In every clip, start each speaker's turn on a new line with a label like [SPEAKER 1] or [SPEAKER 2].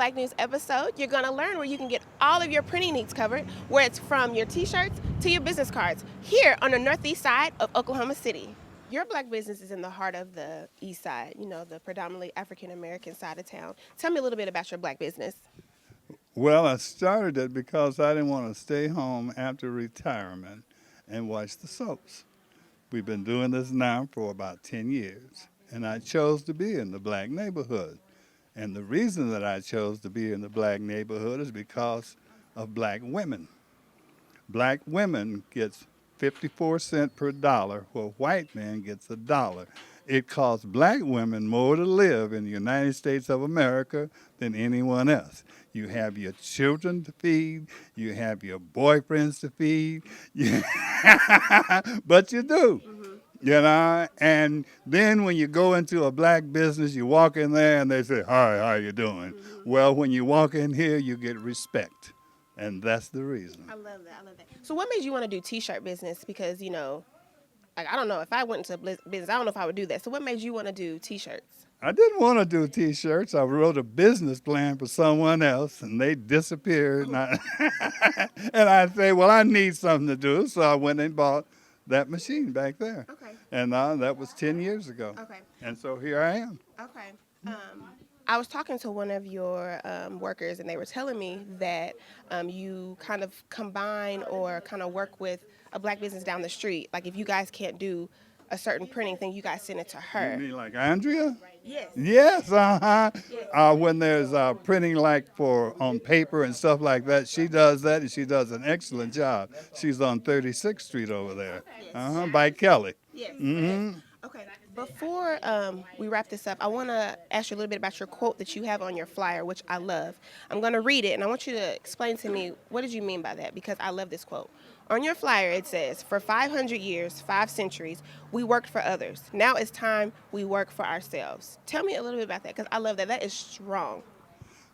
[SPEAKER 1] Black News episode, you're going to learn where you can get all of your printing needs covered, where it's from your t-shirts to your business cards, here on the northeast side of Oklahoma City. Your black business is in the heart of the east side, the predominantly African-American side of town. Tell me a little bit about your black business.
[SPEAKER 2] Well, I started it because I didn't want to stay home after retirement and watch the soaps. We've been doing this now for about 10 years, and I chose to be in the black neighborhood. And the reason that I chose to be in the black neighborhood is because of black women. Black women gets 54 cents per dollar, while white man gets $1. It costs black women more to live in the United States of America than anyone else. You have your children to feed, you have your boyfriends to feed, but you do. And then when you go into a black business, you walk in there and they say, hi, how you doing? Well, when you walk in here, you get respect. And that's the reason.
[SPEAKER 1] I love that. So what made you want to do t-shirt business? Because, like, I don't know. If I went into business, I don't know if I would do that. So what made you want to do t-shirts?
[SPEAKER 2] I didn't want to do T-shirts. I wrote a business plan for someone else, and they disappeared. And I say, well, I need something to do, so I went and bought that machine back there.
[SPEAKER 1] Okay.
[SPEAKER 2] And that was 10 years ago.
[SPEAKER 1] Okay.
[SPEAKER 2] And so here I am.
[SPEAKER 1] Okay. I was talking to one of your workers, and they were telling me that you kind of combine or kind of work with a black business down the street. Like if you guys can't do a certain printing thing, you guys send it to her.
[SPEAKER 2] You mean like Andrea?
[SPEAKER 1] Yes.
[SPEAKER 2] Yes, when there's printing like on paper and stuff like that, she does that, and she does an excellent job. She's on 36th Street over there, by Kelly.
[SPEAKER 1] Yes.
[SPEAKER 2] Mm-hmm.
[SPEAKER 1] Okay. Before we wrap this up, I want to ask you a little bit about your quote that you have on your flyer, which I love. I'm going to read it, and I want you to explain to me what did you mean by that, because I love this quote. On your flyer, it says, for 500 years, 5 centuries, we worked for others. Now it's time we work for ourselves. Tell me a little bit about that, because I love that. That is strong.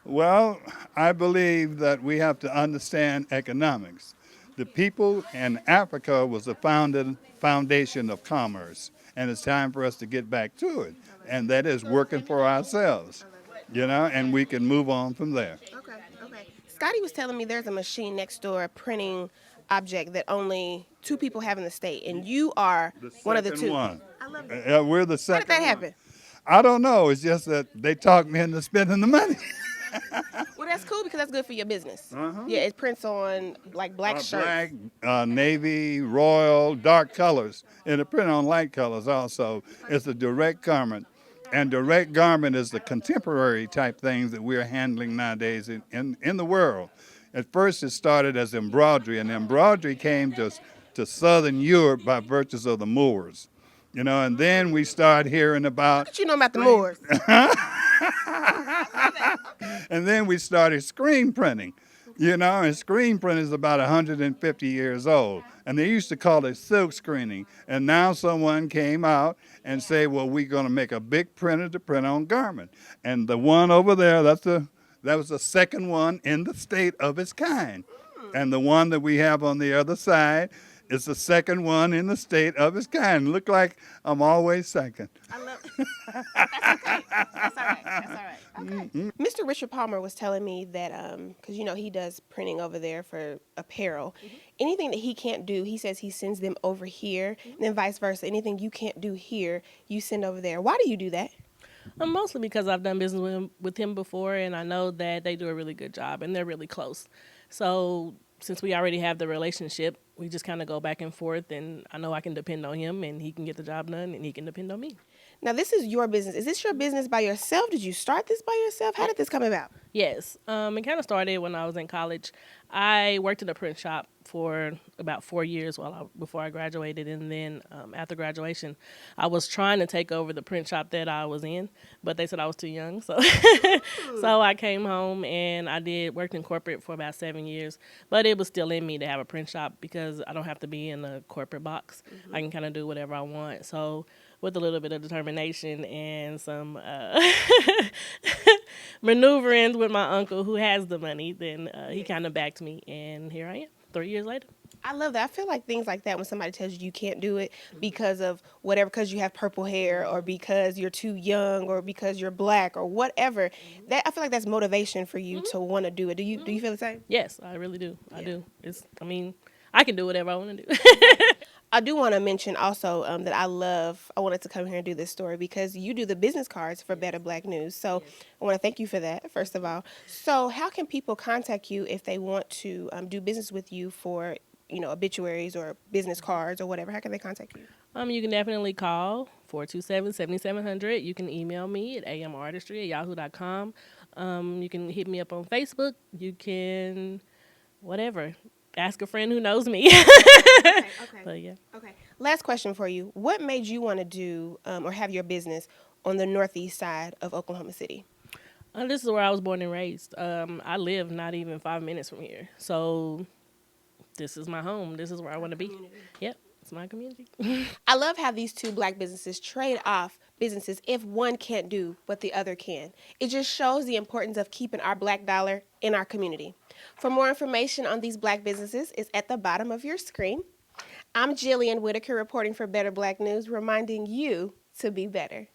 [SPEAKER 2] Well, I believe that we have to understand economics. The people in Africa was the foundation of commerce, and it's time for us to get back to it, and that is working for ourselves, and we can move on from there.
[SPEAKER 1] Okay. Scotty was telling me there's a machine next door, a printing object that only 2 people have in the state, and you are one of the 2.
[SPEAKER 2] One.
[SPEAKER 1] I love that.
[SPEAKER 2] We're the second.
[SPEAKER 1] How did that happen?
[SPEAKER 2] I don't know. It's just that they talked me into spending the money.
[SPEAKER 1] Well, that's cool because that's good for your business. Yeah, it prints on like black shirts.
[SPEAKER 2] Black, navy, royal, dark colors, and it print on light colors also. It's a direct garment, and direct garment is the contemporary type things that we're handling nowadays in the world. At first, it started as embroidery, and embroidery came to Southern Europe by virtues of the Moors. And then we start hearing about...
[SPEAKER 1] What you know about the Moors?
[SPEAKER 2] And then we started screen printing, and screen printing is about 150 years old. And they used to call it silk screening. And now someone came out and say, well, we're going to make a big printer to print on garment. And the one over there, that was the second one in the state of its kind. And the one that we have on the other side is the second one in the state of its kind. Look like I'm always second.
[SPEAKER 1] I love it. That's okay. That's all right. Okay. Mr. Richard Palmer was telling me that, because, he does printing over there for apparel. Anything that he can't do, he says he sends them over here, and then vice versa. Anything you can't do here, you send over there. Why do you do that?
[SPEAKER 3] Mostly because I've done business with him before, and I know that they do a really good job, and they're really close. So since we already have the relationship, we just kind of go back and forth, and I know I can depend on him, and he can get the job done, and he can depend on me.
[SPEAKER 1] Now, this is your business. Is this your business by yourself? Did you start this by yourself? How did this come about?
[SPEAKER 3] Yes. It kind of started when I was in college. I worked at a print shop for about 4 years before I graduated, and then after graduation, I was trying to take over the print shop that I was in, but they said I was too young, so so I came home and I worked in corporate for about 7 years, but it was still in me to have a print shop because I don't have to be in a corporate box. I can kind of do whatever I want. So with a little bit of determination and some maneuvering with my uncle who has the money, then he kind of backed me, and here I am 3 years later.
[SPEAKER 1] I love that. I feel like things like that when somebody tells you you can't do it because of whatever, because you have purple hair or because you're too young or because you're black or whatever. That I feel like that's motivation for you to want to do it. Do you feel the same?
[SPEAKER 3] Yes, I really do. I
[SPEAKER 1] Yeah.
[SPEAKER 3] do. I mean, I can do whatever I want to do.
[SPEAKER 1] I do want to mention also that I love. I wanted to come here and do this story because you do the business cards for Better Black News. So I want to thank you for that, first of all. So how can people contact you if they want to do business with you for obituaries or business cards or whatever? How can they contact you?
[SPEAKER 3] You can definitely call 427-7700. You can email me at amartistry@yahoo.com. You can hit me up on Facebook. You can, whatever, ask a friend who knows me.
[SPEAKER 1] Okay.
[SPEAKER 3] But yeah.
[SPEAKER 1] Okay. Last question for you. What made you want to do or have your business on the northeast side of Oklahoma City?
[SPEAKER 3] This is where I was born and raised. I live not even 5 minutes from here. So this is my home. This is where I want to be. Yep, it's my community.
[SPEAKER 1] I love how these two black businesses trade off businesses if one can't do what the other can. It just shows the importance of keeping our black dollar in our community. For more information on these black businesses is at the bottom of your screen. I'm Jillian Whitaker reporting for Better Black News, reminding you to be better.